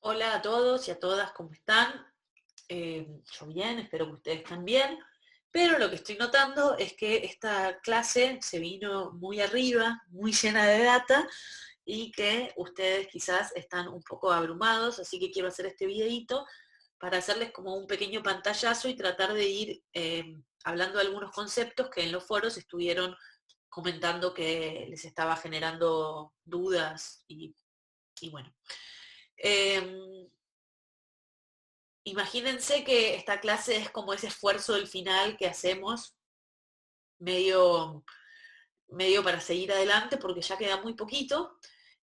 Hola a todos y a todas, ¿cómo están? Yo bien, espero que ustedes también, pero lo que estoy notando es que esta clase se vino muy arriba, muy llena de data y que ustedes quizás están un poco abrumados, así que quiero hacer este videito para hacerles como un pequeño pantallazo y tratar de ir hablando de algunos conceptos que en los foros estuvieron comentando que les estaba generando dudas y bueno. Em, Imagínense que esta clase es como ese esfuerzo del final que hacemos medio, medio para seguir adelante porque ya queda muy poquito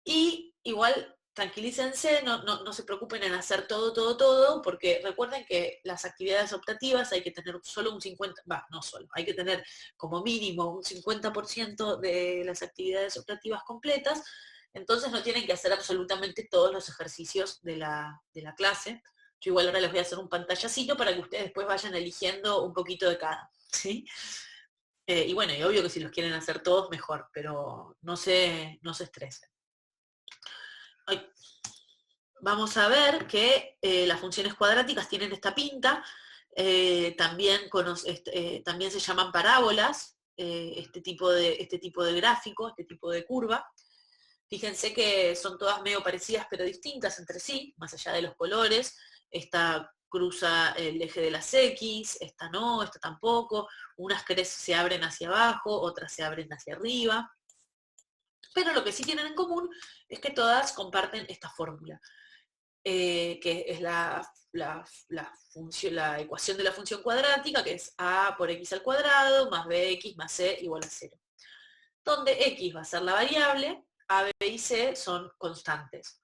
y igual tranquilícense, no se preocupen en hacer todo, porque recuerden que las actividades optativas hay que tener solo un 50, no solo, hay que tener como mínimo un 50% de las actividades optativas completas, entonces no tienen que hacer absolutamente todos los ejercicios de la clase. Yo igual ahora les voy a hacer un pantallacito para que ustedes después vayan eligiendo un poquito de cada, ¿sí? Y bueno, y obvio que si los quieren hacer todos, mejor, pero no se estresen. Ay, vamos a ver que las funciones cuadráticas tienen esta pinta, también se llaman parábolas, este tipo de gráfico, este tipo de curva. Fíjense que son todas medio parecidas pero distintas entre sí, más allá de los colores. Esta cruza el eje de las X, esta no, esta tampoco. Unas se abren hacia abajo, otras se abren hacia arriba. Pero lo que sí tienen en común es que todas comparten esta fórmula, que es la ecuación de la función cuadrática, que es a por x al cuadrado más bx más c igual a 0. Donde x va a ser la variable, a, b y c son constantes.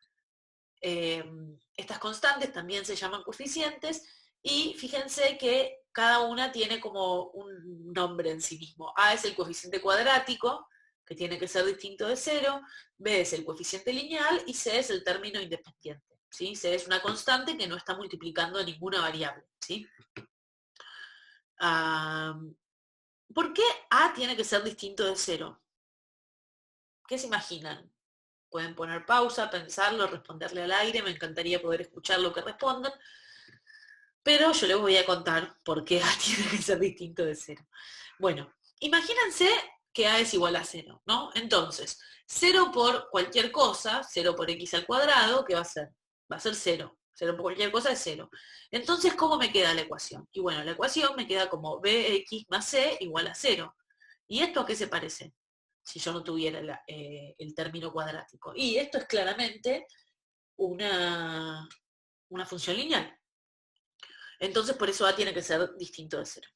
Estas constantes también se llaman coeficientes y fíjense que cada una tiene como un nombre en sí mismo. A es el coeficiente cuadrático, que tiene que ser distinto de 0, B es el coeficiente lineal y C es el término independiente. ¿Sí? C es una constante que no está multiplicando ninguna variable. ¿Sí? ¿Por qué A tiene que ser distinto de 0? ¿Qué se imaginan? Pueden poner pausa, pensarlo, responderle al aire, me encantaría poder escuchar lo que respondan, pero yo les voy a contar por qué A tiene que ser distinto de 0. Bueno, imagínense que A es igual a 0, ¿no? Entonces, 0 por cualquier cosa, 0 por x al cuadrado, ¿qué va a ser? Va a ser 0. 0 por cualquier cosa es 0. Entonces, ¿cómo me queda la ecuación? Y bueno, la ecuación me queda como bx más c igual a 0. ¿Y esto a qué se parece? Si yo no tuviera el término cuadrático. Y esto es claramente una función lineal. Entonces, por eso A tiene que ser distinto de 0.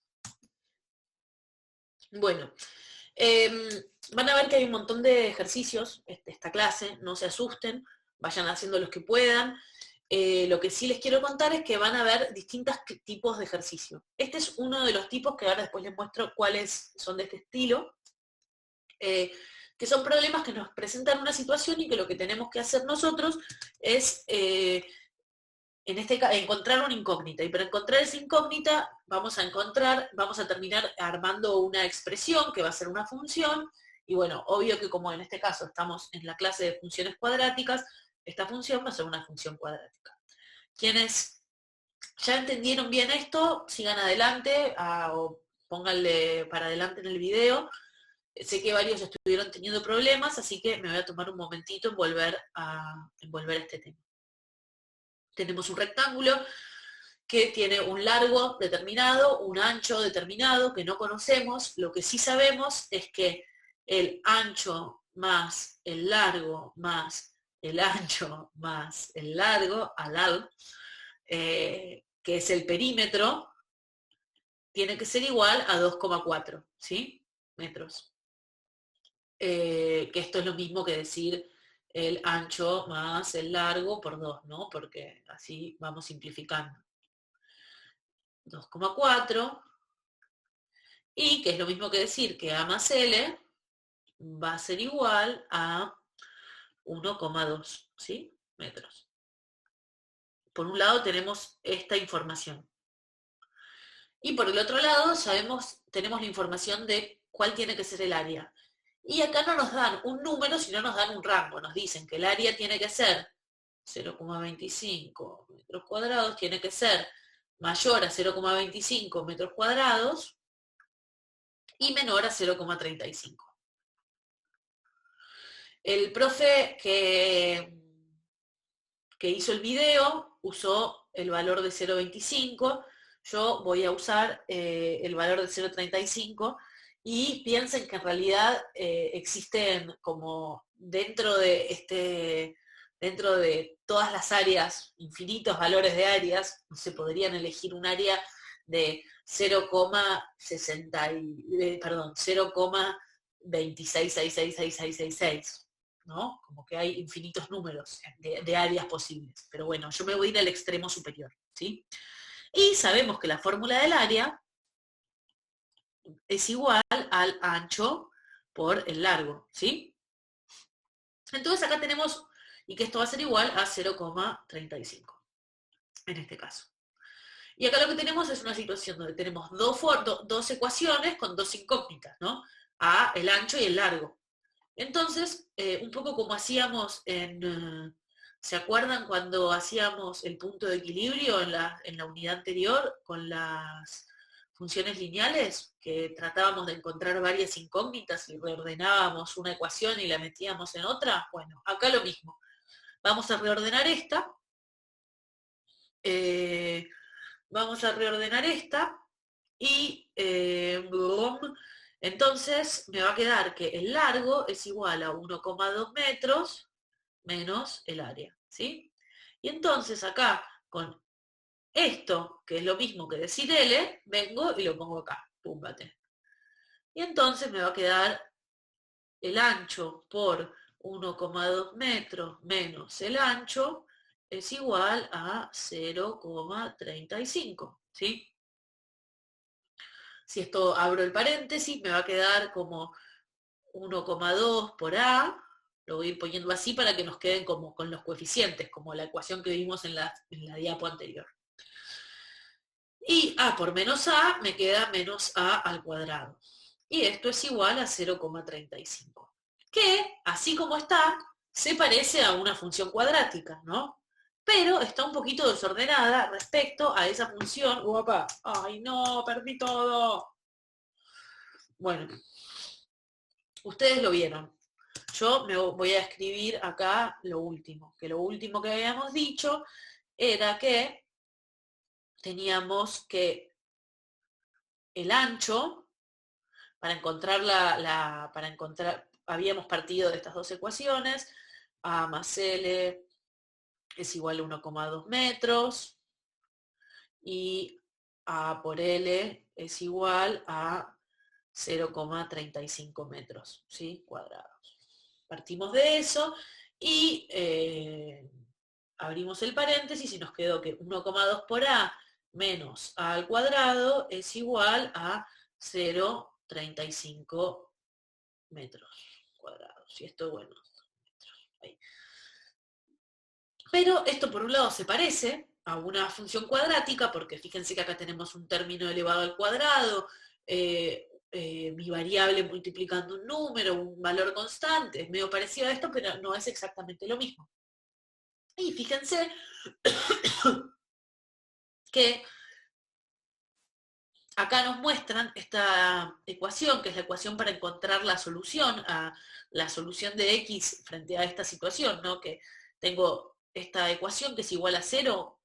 Bueno, van a ver que hay un montón de ejercicios esta clase, no se asusten, vayan haciendo los que puedan. Lo que sí les quiero contar es que van a ver distintos tipos de ejercicio. Este es uno de los tipos que ahora después les muestro cuáles son de este estilo, que son problemas que nos presentan una situación y que lo que tenemos que hacer nosotros es en este caso, encontrar una incógnita. Y para encontrar esa incógnita vamos a terminar armando una expresión que va a ser una función. Y bueno, obvio que como en este caso estamos en la clase de funciones cuadráticas, esta función va a ser una función cuadrática. Quienes ya entendieron bien esto, sigan adelante o pónganle para adelante en el video. Sé que varios estuvieron teniendo problemas, así que me voy a tomar un momentito en volver a este tema. Tenemos un rectángulo que tiene un largo determinado, un ancho determinado que no conocemos. Lo que sí sabemos es que el ancho más el largo más el ancho más el largo, alal, que es el perímetro, tiene que ser igual a 2,4, ¿sí? Metros. Que esto es lo mismo que decir el ancho más el largo por 2, ¿no? Porque así vamos simplificando. 2,4, y que es lo mismo que decir que A más L va a ser igual a 1,2, ¿sí? Metros. Por un lado tenemos esta información. Y por el otro lado tenemos la información de cuál tiene que ser el área. Y acá no nos dan un número, sino nos dan un rango. Nos dicen que el área tiene que ser 0,25 metros cuadrados tiene que ser mayor a 0,25 metros cuadrados y menor a 0,35. El profe que hizo el video usó el valor de 0,25, yo voy a usar el valor de 0,35 y piensen que en realidad existen como dentro de todas las áreas, infinitos valores de áreas, no se podrían elegir un área de 0,26666666, ¿no? Como que hay infinitos números de áreas posibles. Pero bueno, yo me voy a ir al extremo superior, ¿sí? Y sabemos que la fórmula del área es igual al ancho por el largo, ¿sí? Entonces acá tenemos, y que esto va a ser igual a 0,35, en este caso. Y acá lo que tenemos es una situación donde tenemos dos ecuaciones con dos incógnitas, ¿no? A, el ancho y el largo. Entonces, un poco como hacíamos ¿se acuerdan cuando hacíamos el punto de equilibrio en la unidad anterior con las funciones lineales? Que tratábamos de encontrar varias incógnitas y reordenábamos una ecuación y la metíamos en otra. Bueno, acá lo mismo. Vamos a reordenar esta. Vamos a reordenar esta y entonces me va a quedar que el largo es igual a 1,2 metros menos el área, ¿sí? Y entonces acá, con esto, que es lo mismo que decir L, vengo y lo pongo acá, púmbate. Y entonces me va a quedar el ancho por 1,2 metros menos el ancho es igual a 0,35, ¿sí? Si esto abro el paréntesis, me va a quedar como 1,2 por A, lo voy a ir poniendo así para que nos queden como con los coeficientes, como la ecuación que vimos en la diapo anterior. Y A por menos A me queda menos A al cuadrado. Y esto es igual a 0,35. Que, así como está, se parece a una función cuadrática, ¿no? Pero está un poquito desordenada respecto a esa función. ¡Uapa! ¡Ay, no! ¡Perdí todo! Bueno, ustedes lo vieron. Yo me voy a escribir acá lo último, que lo último que habíamos dicho era que teníamos que el ancho, para encontrar habíamos partido de estas dos ecuaciones, A más L es igual a 1,2 metros y A por L es igual a 0,35 metros, ¿sí? Cuadrados. Partimos de eso y abrimos el paréntesis y nos quedó que 1,2 por A menos A al cuadrado es igual a 0,35 metros cuadrados. Y esto, bueno, ahí. Pero esto por un lado se parece a una función cuadrática, porque fíjense que acá tenemos un término elevado al cuadrado, mi variable multiplicando un número, un valor constante, es medio parecido a esto, pero no es exactamente lo mismo. Y fíjense que acá nos muestran esta ecuación, que es la ecuación para encontrar la solución de x frente a esta situación, ¿no? Que tengo esta ecuación que es igual a 0.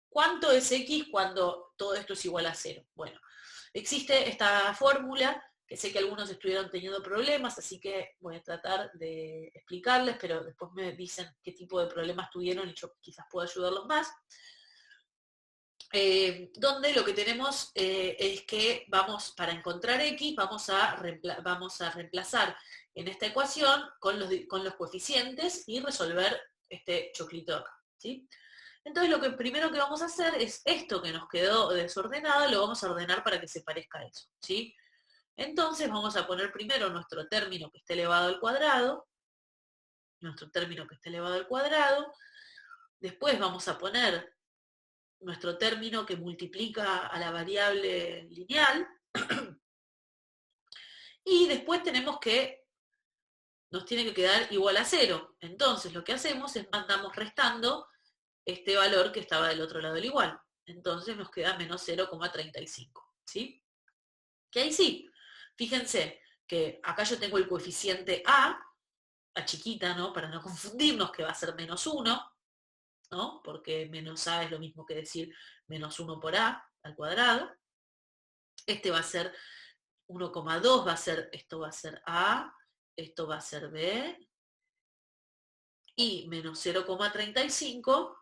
¿Cuánto es x cuando todo esto es igual a 0? Bueno, existe esta fórmula, que sé que algunos estuvieron teniendo problemas, así que voy a tratar de explicarles, pero después me dicen qué tipo de problemas tuvieron y yo quizás pueda ayudarlos más. Donde lo que tenemos es que para encontrar x, vamos a reemplazar en esta ecuación con los coeficientes y resolver este choclito acá, ¿sí? Entonces lo primero que vamos a hacer es esto que nos quedó desordenado, lo vamos a ordenar para que se parezca a eso, ¿sí? Entonces vamos a poner primero nuestro término que esté elevado al cuadrado, después vamos a poner nuestro término que multiplica a la variable lineal, y después tenemos que nos tiene que quedar igual a 0. Entonces lo que hacemos es mandamos restando este valor que estaba del otro lado del igual. Entonces nos queda menos 0,35, ¿sí? Que ahí sí, fíjense que acá yo tengo el coeficiente a chiquita, ¿no? Para no confundirnos, que va a ser menos 1, ¿no? Porque menos a es lo mismo que decir menos 1 por a al cuadrado. Este va a ser 1,2, esto va a ser a, esto va a ser b, y menos 0,35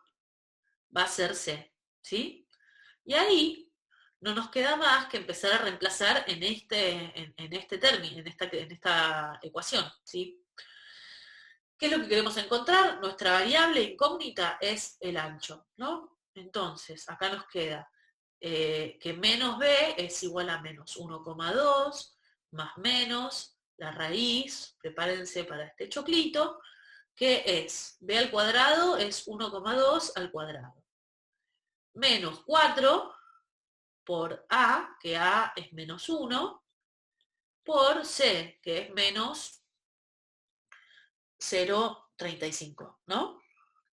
va a ser c, ¿sí? Y ahí no nos queda más que empezar a reemplazar en este término, en esta ecuación, ¿sí? ¿Qué es lo que queremos encontrar? Nuestra variable incógnita es el ancho, ¿no? Entonces, acá nos queda que menos b es igual a menos 1,2 más menos la raíz, prepárense para este choclito, que es b al cuadrado es 1,2 al cuadrado. Menos 4 por a, que a es menos 1, por c, que es menos 0,35, ¿no?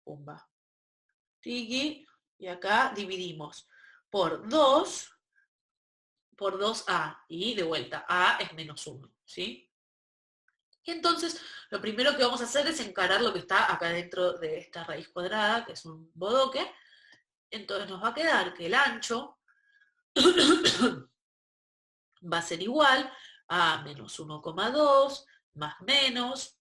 Pumba. Tiki, y acá dividimos por 2a, y de vuelta, a es menos 1, ¿sí? Y entonces, lo primero que vamos a hacer es encarar lo que está acá dentro de esta raíz cuadrada, que es un bodoque. Entonces nos va a quedar que el ancho va a ser igual a menos 1,2 más menos,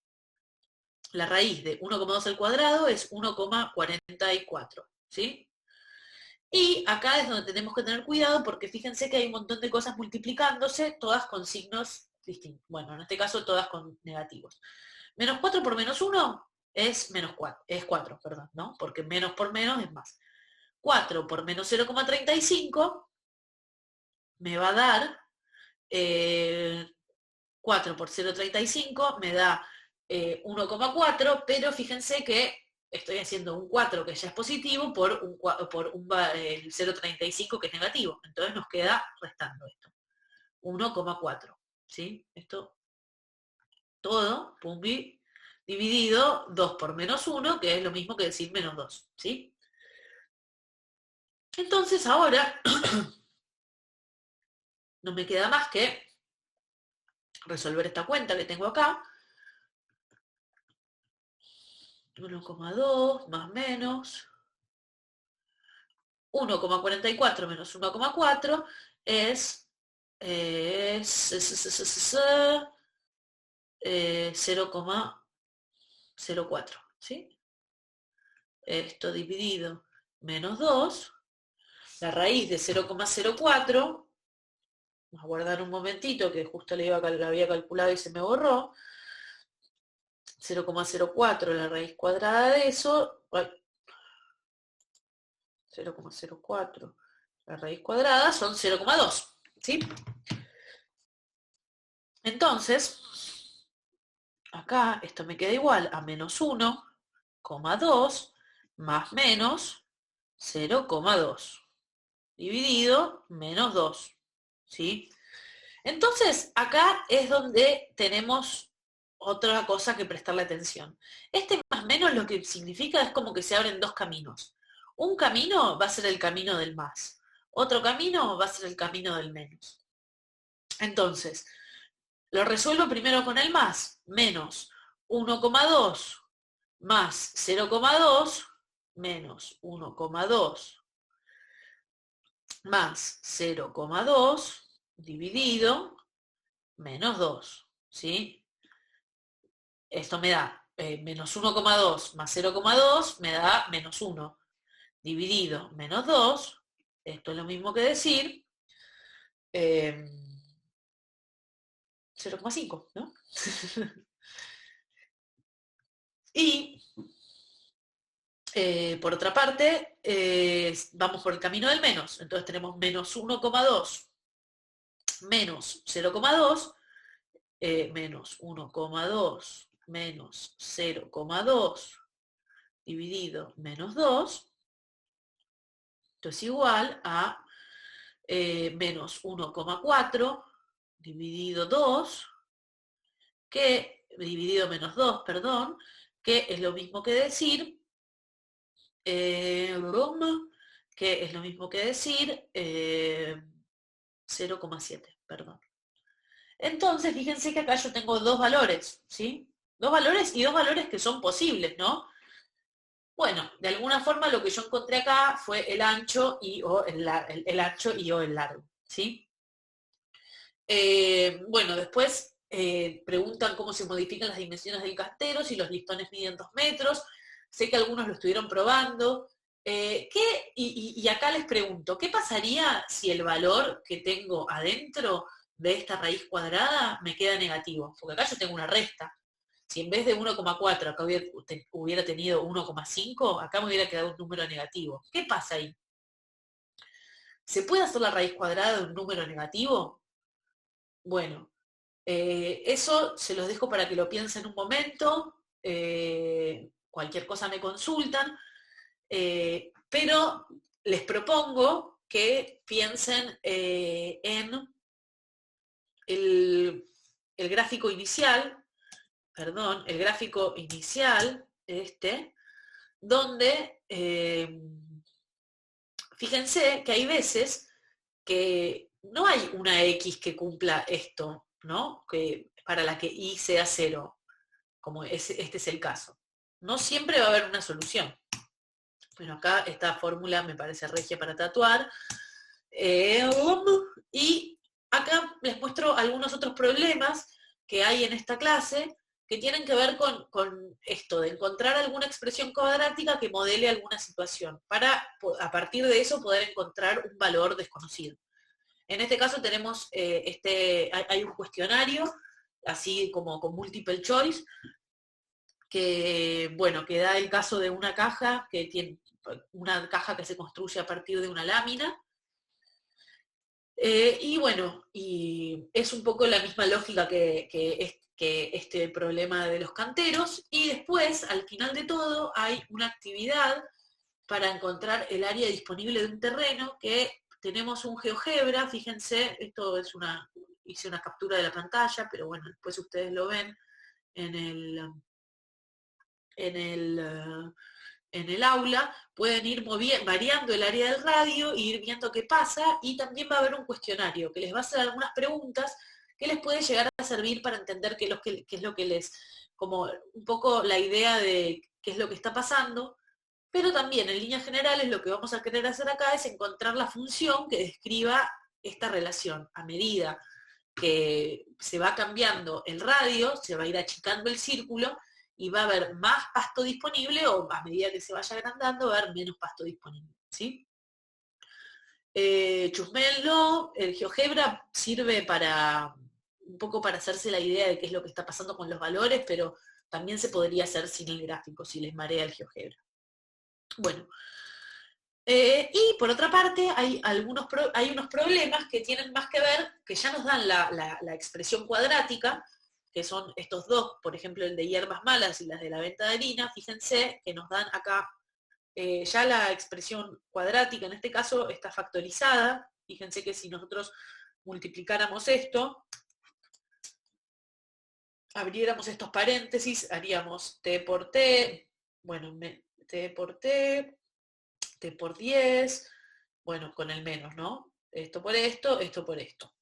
la raíz de 1,2 al cuadrado es 1,44, ¿sí? Y acá es donde tenemos que tener cuidado porque fíjense que hay un montón de cosas multiplicándose, todas con signos distintos. Bueno, en este caso todas con negativos. Menos 4 por menos 1 es menos 4, es 4, perdón, ¿no? Porque menos por menos es más. 4 por menos 0,35 me va a dar 4 por 0,35 me da 1,4, pero fíjense que estoy haciendo un 4 que ya es positivo por el 0,35 que es negativo. Entonces nos queda restando esto. 1,4. ¿Sí? Esto todo, pumbi, dividido 2 por menos 1, que es lo mismo que decir menos 2. ¿Sí? Entonces ahora no me queda más que resolver esta cuenta que tengo acá. 1,2 más menos 1,44 menos 1,4 es 0,04, ¿sí? Esto dividido menos 2, la raíz de 0,04, vamos a guardar un momentito que justo la había calculado y se me borró, 0,04 la raíz cuadrada de eso, 0,04 la raíz cuadrada son 0,2, ¿sí? Entonces, acá esto me queda igual a menos 1,2 más menos 0,2 dividido menos 2, ¿sí? Entonces, acá es donde tenemos otra cosa que prestarle atención. Este más menos lo que significa es como que se abren dos caminos. Un camino va a ser el camino del más. Otro camino va a ser el camino del menos. Entonces, lo resuelvo primero con el más. Menos 1,2 más 0,2 menos 1,2 más 0,2 dividido menos 2, ¿sí? Esto me da menos 1,2 más 0,2 me da menos 1 dividido menos 2, esto es lo mismo que decir 0,5, ¿no? Y por otra parte, vamos por el camino del menos, entonces tenemos menos 1,2 menos 0,2 menos 1,2 menos 0,2 dividido menos 2, esto es igual a menos 1,4 dividido 2, que dividido menos 2, perdón, que es lo mismo que decir, que es lo mismo que decir 0,7, perdón. Entonces, fíjense que acá yo tengo dos valores, ¿sí? Dos valores y dos valores que son posibles, ¿no? Bueno, de alguna forma lo que yo encontré acá fue el ancho y o el ancho y o el largo, ¿sí? Bueno, después preguntan cómo se modifican las dimensiones del cantero, si los listones miden 2 metros. Sé que algunos lo estuvieron probando. Y acá les pregunto, ¿qué pasaría si el valor que tengo adentro de esta raíz cuadrada me queda negativo? Porque acá yo tengo una resta. Si en vez de 1,4 acá hubiera tenido 1,5, acá me hubiera quedado un número negativo. ¿Qué pasa ahí? ¿Se puede hacer la raíz cuadrada de un número negativo? Bueno, eso se los dejo para que lo piensen un momento. Cualquier cosa me consultan. Pero les propongo que piensen en el, el gráfico inicial, perdón, el gráfico inicial, donde fíjense que hay veces que no hay una X que cumpla esto, ¿no? Que para la que Y sea 0, como este es el caso. No siempre va a haber una solución. Bueno, acá esta fórmula me parece regia para tatuar. Y acá les muestro algunos otros problemas que hay en esta clase que tienen que ver con esto, de encontrar alguna expresión cuadrática que modele alguna situación, para a partir de eso poder encontrar un valor desconocido. En este caso tenemos, hay un cuestionario, así como con multiple choice, que, bueno, que da el caso de una caja que tiene una caja que se construye a partir de una lámina. Y bueno, y es un poco la misma lógica que este problema de los canteros. Y después, al final de todo, hay una actividad para encontrar el área disponible de un terreno, que tenemos un GeoGebra. Fíjense, esto es hice una captura de la pantalla, pero bueno, después ustedes lo ven en el, en el, en el aula, pueden ir variando el área del radio e ir viendo qué pasa, y también va a haber un cuestionario que les va a hacer algunas preguntas que les puede llegar a servir para entender qué es lo que les, como un poco la idea de qué es lo que está pasando, pero también en líneas generales lo que vamos a querer hacer acá es encontrar la función que describa esta relación. A medida que se va cambiando el radio, se va a ir achicando el círculo, y va a haber más pasto disponible, o a medida que se vaya agrandando va a haber menos pasto disponible, ¿sí? Chusméenlo, el GeoGebra sirve para un poco para hacerse la idea de qué es lo que está pasando con los valores, pero también se podría hacer sin el gráfico, si les marea el GeoGebra. Bueno, y por otra parte hay unos problemas que tienen más que ver, que ya nos dan la expresión cuadrática, que son estos dos, por ejemplo el de hierbas malas y las de la venta de harina. Fíjense que nos dan acá ya la expresión cuadrática, en este caso está factorizada. Fíjense que si nosotros multiplicáramos esto, abriéramos estos paréntesis, haríamos t por t, bueno, t por t, t por 10, bueno, con el menos, ¿no? Esto por esto, esto por esto.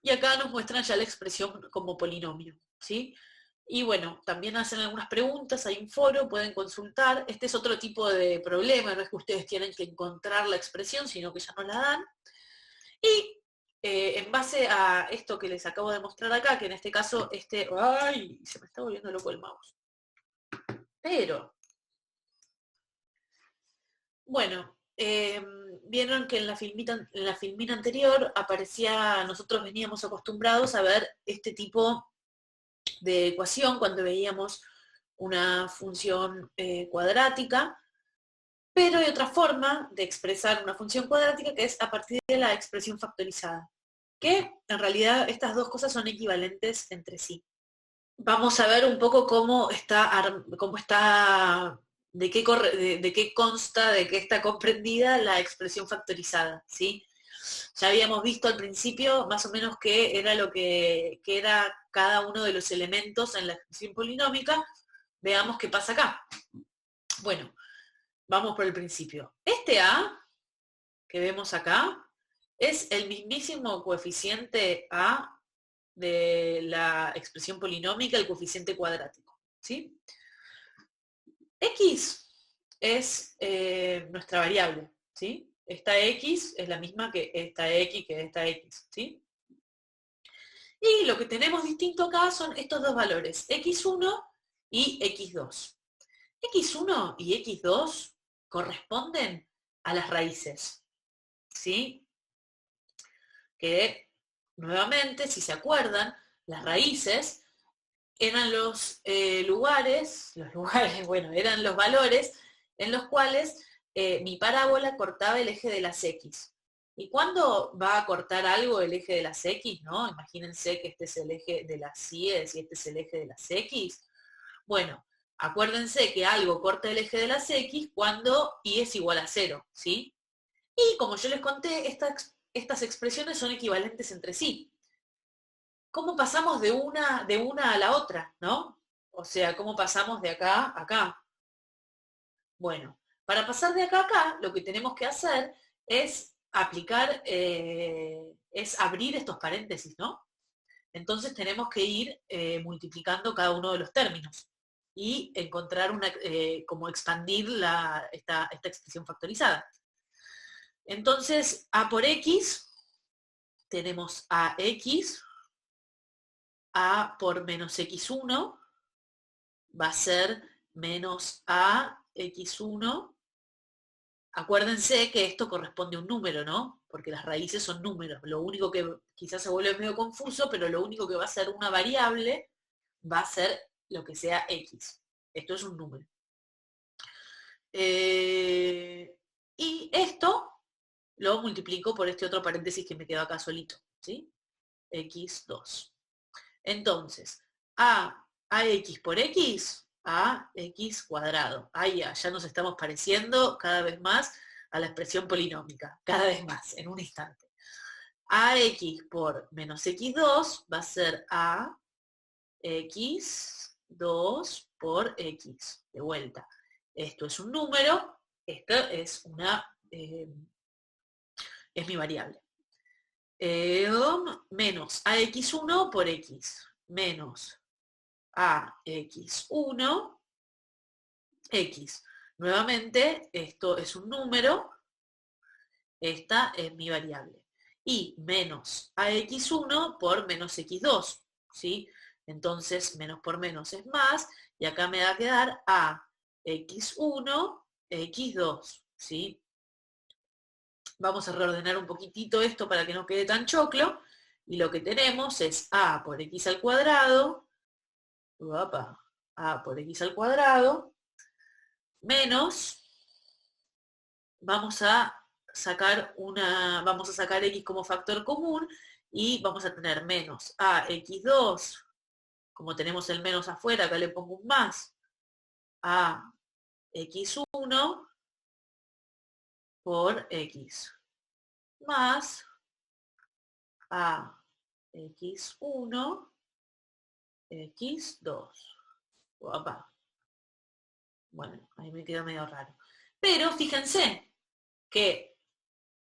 Y acá nos muestran ya la expresión como polinomio, ¿sí? Y bueno, también hacen algunas preguntas, hay un foro, pueden consultar. Este es otro tipo de problema, no es que ustedes tienen que encontrar la expresión, sino que ya nos la dan. Y en base a esto que les acabo de mostrar acá, que en este caso, ¡ay! Se me está volviendo loco el mouse. Pero, bueno, vieron que en la filmina anterior aparecía, nosotros veníamos acostumbrados a ver este tipo de ecuación cuando veíamos una función cuadrática, pero hay otra forma de expresar una función cuadrática que es a partir de la expresión factorizada, que en realidad estas dos cosas son equivalentes entre sí. Vamos a ver un poco cómo está, de qué consta, de qué está comprendida la expresión factorizada, ¿sí? Ya habíamos visto al principio más o menos qué era lo que era cada uno de los elementos en la expresión polinómica. Veamos qué pasa acá. Bueno, vamos por el principio. Este A que vemos acá es el mismísimo coeficiente A de la expresión polinómica, el coeficiente cuadrático, ¿sí? X es nuestra variable, ¿sí? Esta X es la misma que esta X, ¿sí? Y lo que tenemos distinto acá son estos dos valores, X1 y X2. X1 y X2 corresponden a las raíces, ¿sí? Que, nuevamente, si se acuerdan, las raíces eran los lugares, bueno, eran los valores en los cuales mi parábola cortaba el eje de las X. ¿Y cuándo va a cortar algo el eje de las X, no? Imagínense que este es el eje de las Y y este es el eje de las X. Bueno, acuérdense que algo corta el eje de las X cuando Y es igual a 0, ¿sí? Y como yo les conté, estas expresiones son equivalentes entre sí. ¿Cómo pasamos de una a la otra, no? O sea, ¿cómo pasamos de acá a acá? Bueno, para pasar de acá a acá, lo que tenemos que hacer es aplicar, es abrir estos paréntesis, ¿no? Entonces tenemos que ir multiplicando cada uno de los términos y encontrar como expandir esta expresión factorizada. Entonces, A por X, tenemos AX, A por menos X1, va a ser menos AX1. Acuérdense que esto corresponde a un número, ¿no? Porque las raíces son números. Lo único que quizás se vuelve medio confuso, pero lo único que va a ser una variable va a ser lo que sea X. Esto es un número. Y esto lo multiplico por este otro paréntesis que me quedó acá solito, ¿sí? X2. Entonces, AX por X, AX cuadrado. Ahí ya nos estamos pareciendo cada vez más a la expresión polinómica, cada vez más, en un instante. AX por menos X2 va a ser AX2 por X, de vuelta. Esto es un número, esto es es mi variable. Menos AX1 por X, menos AX1, X. Nuevamente, esto es un número, esta es mi variable. Y menos AX1 por menos X2, ¿sí? Entonces, menos por menos es más, y acá me va a quedar AX1, X2, ¿sí? Vamos a reordenar un poquitito esto para que no quede tan choclo, y lo que tenemos es A por X al cuadrado, A por X al cuadrado, menos, vamos a sacar X como factor común, y vamos a tener menos AX2, como tenemos el menos afuera, acá le pongo un más, AX1 por X, más AX1, X2. Opa. Bueno, ahí me quedó medio raro. Pero fíjense que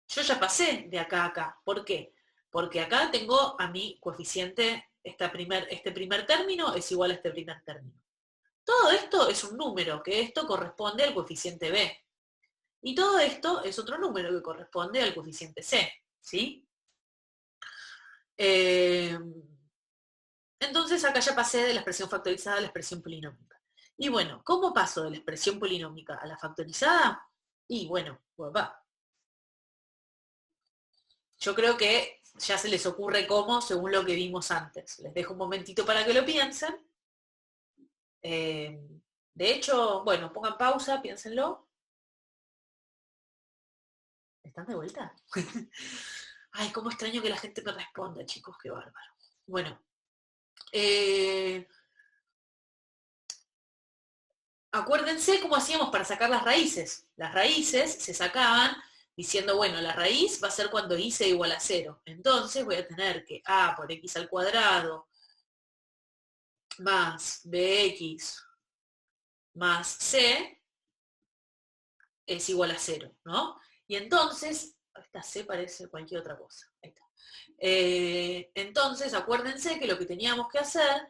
yo ya pasé de acá a acá. ¿Por qué? Porque acá tengo a mi coeficiente, este primer término es igual a este primer término. Todo esto es un número, que esto corresponde al coeficiente B. Y todo esto es otro número que corresponde al coeficiente C. ¿Sí? Entonces acá ya pasé de la expresión factorizada a la expresión polinómica. Y bueno, ¿cómo paso de la expresión polinómica a la factorizada? Y bueno, yo creo que ya se les ocurre cómo, según lo que vimos antes. Les dejo un momentito para que lo piensen. De hecho, bueno, pongan pausa, piénsenlo. ¿Están de vuelta? Ay, cómo extraño que la gente me responda, chicos, qué bárbaro. Bueno, acuérdense cómo hacíamos para sacar las raíces. Las raíces se sacaban diciendo, bueno, la raíz va a ser cuando y sea igual a 0. Entonces voy a tener que a por x al cuadrado más bx más c es igual a 0, ¿no? Y entonces, esta c parece cualquier otra cosa. Ahí está. Entonces, acuérdense que lo que teníamos que hacer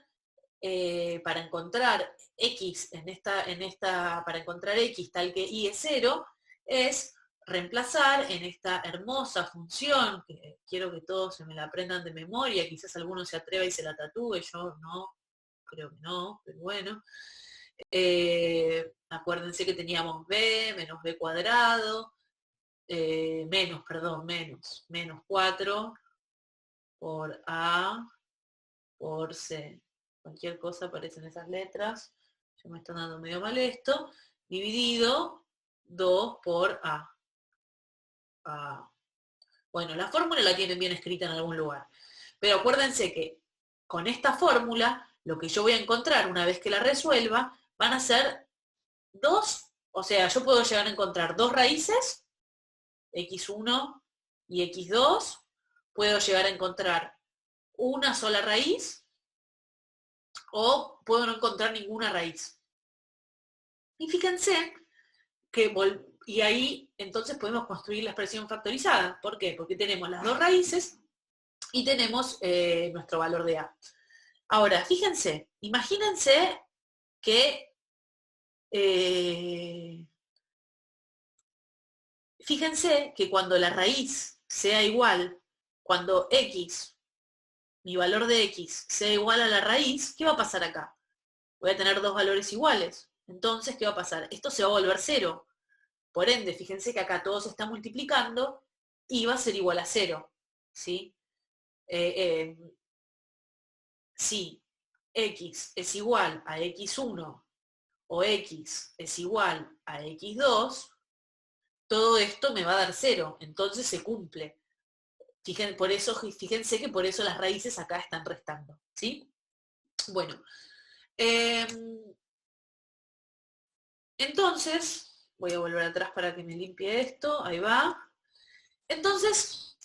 para encontrar x para encontrar x tal que y es 0, es reemplazar en esta hermosa función, que quiero que todos se me la aprendan de memoria, quizás alguno se atreva y se la tatúe, yo no, creo que no, pero bueno. Acuérdense que teníamos b menos b cuadrado, menos 4 por a por c. Cualquier cosa aparecen esas letras, ya me están dando medio mal esto, dividido 2 por a. Bueno, la fórmula la tienen bien escrita en algún lugar, pero acuérdense que con esta fórmula, lo que yo voy a encontrar una vez que la resuelva, van a ser dos, o sea, yo puedo llegar a encontrar dos raíces, x1 y x2, puedo llegar a encontrar una sola raíz, o puedo no encontrar ninguna raíz. Y fíjense que, y ahí entonces podemos construir la expresión factorizada. ¿Por qué? Porque tenemos las dos raíces y tenemos nuestro valor de a. Ahora, fíjense, imagínense que cuando la raíz sea igual, cuando x, mi valor de x, sea igual a la raíz, ¿qué va a pasar acá? Voy a tener dos valores iguales. Entonces, ¿qué va a pasar? Esto se va a volver 0. Por ende, fíjense que acá todo se está multiplicando y va a ser igual a 0. ¿Sí? Si x es igual a x1 o x es igual a x2, todo esto me va a dar 0. Entonces se cumple. Fíjense que por eso las raíces acá están restando. ¿Sí? Bueno. Entonces, voy a volver atrás para que me limpie esto, ahí va. Entonces,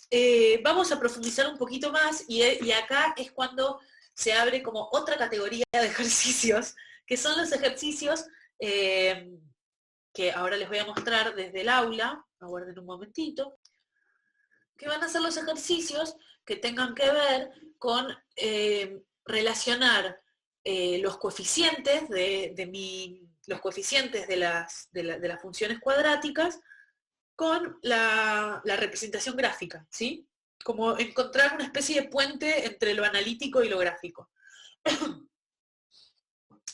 vamos a profundizar un poquito más y acá es cuando se abre como otra categoría de ejercicios, que son los ejercicios que ahora les voy a mostrar desde el aula, aguarden un momentito, que van a ser los ejercicios que tengan que ver con relacionar los coeficientes los coeficientes de las funciones cuadráticas con la representación gráfica, ¿sí? Como encontrar una especie de puente entre lo analítico y lo gráfico.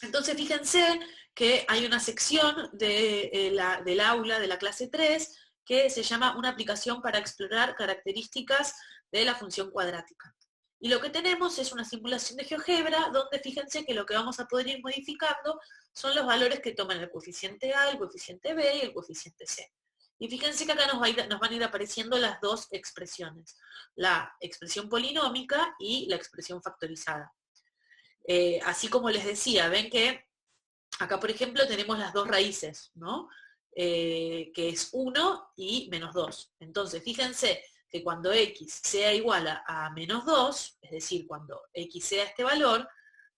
Entonces fíjense que hay una sección del aula de la clase 3 que se llama una aplicación para explorar características de la función cuadrática. Y lo que tenemos es una simulación de GeoGebra donde fíjense que lo que vamos a poder ir modificando son los valores que toman el coeficiente A, el coeficiente B y el coeficiente C. Y fíjense que acá nos van a ir apareciendo las dos expresiones, la expresión polinómica y la expresión factorizada. Así como les decía, ven que acá, por ejemplo, tenemos las dos raíces, ¿no? Que es 1 y menos 2. Entonces, fíjense que cuando x sea igual a menos 2, es decir, cuando x sea este valor,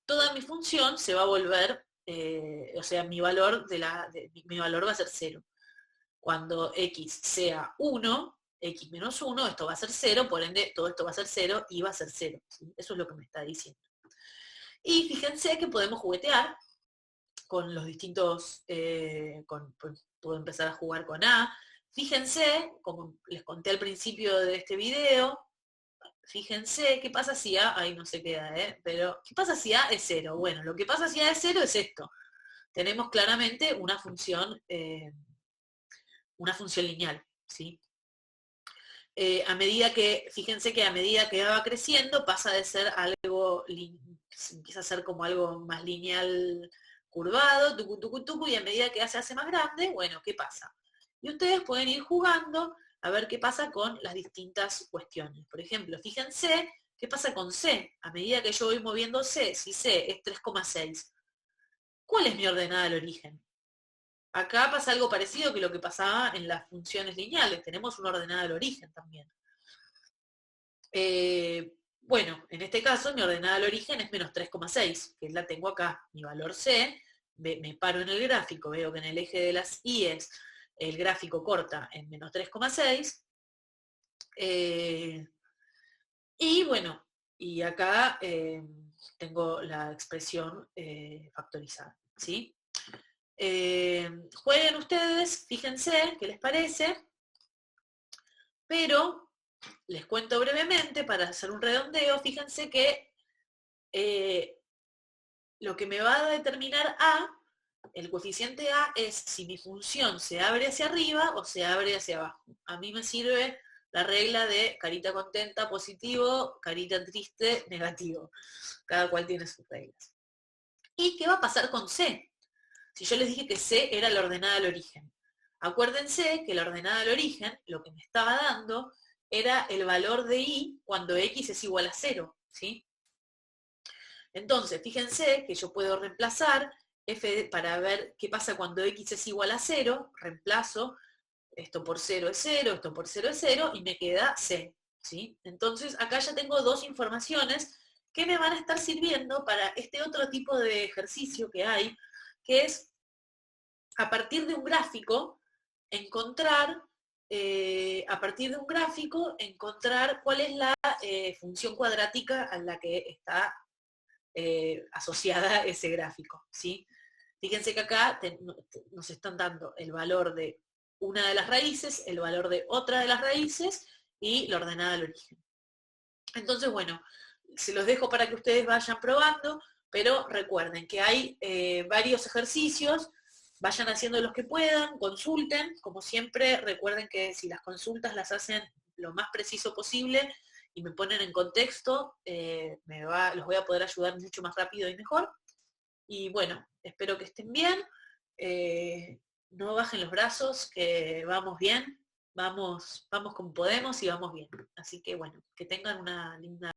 toda mi función se va a volver, o sea, mi valor va a ser 0. Cuando x sea 1, x menos 1, esto va a ser 0, por ende todo esto va a ser 0 y va a ser 0. ¿Sí? Eso es lo que me está diciendo. Y fíjense que podemos juguetear con los distintos, puedo empezar a jugar con A. Fíjense, como les conté al principio de este video, fíjense qué pasa si A, ahí no se queda, pero ¿qué pasa si A es 0? Bueno, lo que pasa si A es 0 es esto. Tenemos claramente una función lineal, ¿sí? Fíjense que a medida que A va creciendo, pasa de ser algo, empieza a ser como algo más lineal, curvado, tucu, tucu, tucu, y a medida que A se hace más grande, bueno, ¿qué pasa? Y ustedes pueden ir jugando a ver qué pasa con las distintas cuestiones. Por ejemplo, fíjense qué pasa con C. A medida que yo voy moviendo C, si C es 3,6, ¿cuál es mi ordenada del origen? Acá pasa algo parecido que lo que pasaba en las funciones lineales. Tenemos una ordenada al origen también. Bueno, en este caso mi ordenada al origen es menos 3,6, que la tengo acá. Mi valor C, me paro en el gráfico, veo que en el eje de las I's el gráfico corta en menos 3,6. Y bueno, y acá tengo la expresión factorizada, ¿sí? Jueguen ustedes, fíjense qué les parece, pero les cuento brevemente, para hacer un redondeo, fíjense que lo que me va a determinar A, el coeficiente A, es si mi función se abre hacia arriba o se abre hacia abajo. A mí me sirve la regla de carita contenta, positivo, carita triste, negativo. Cada cual tiene sus reglas. ¿Y qué va a pasar con C? Si yo les dije que C era la ordenada al origen. Acuérdense que la ordenada al origen, lo que me estaba dando, era el valor de I cuando X es igual a 0, ¿sí? Entonces, fíjense que yo puedo reemplazar f para ver qué pasa cuando x es igual a 0, reemplazo, esto por 0 es 0, esto por 0 es 0, y me queda c, ¿sí? Entonces, acá ya tengo dos informaciones que me van a estar sirviendo para este otro tipo de ejercicio que hay, que es, a partir de un gráfico, encontrar, cuál es la función cuadrática a la que está asociada a ese gráfico, ¿sí? Fíjense que acá nos están dando el valor de una de las raíces, el valor de otra de las raíces y la ordenada al origen. Entonces, bueno, se los dejo para que ustedes vayan probando, pero recuerden que hay varios ejercicios, vayan haciendo los que puedan, consulten, como siempre, recuerden que si las consultas las hacen lo más preciso posible y me ponen en contexto, los voy a poder ayudar mucho más rápido y mejor. Y bueno, espero que estén bien, no bajen los brazos, que vamos bien, vamos como podemos y vamos bien. Así que bueno, que tengan una linda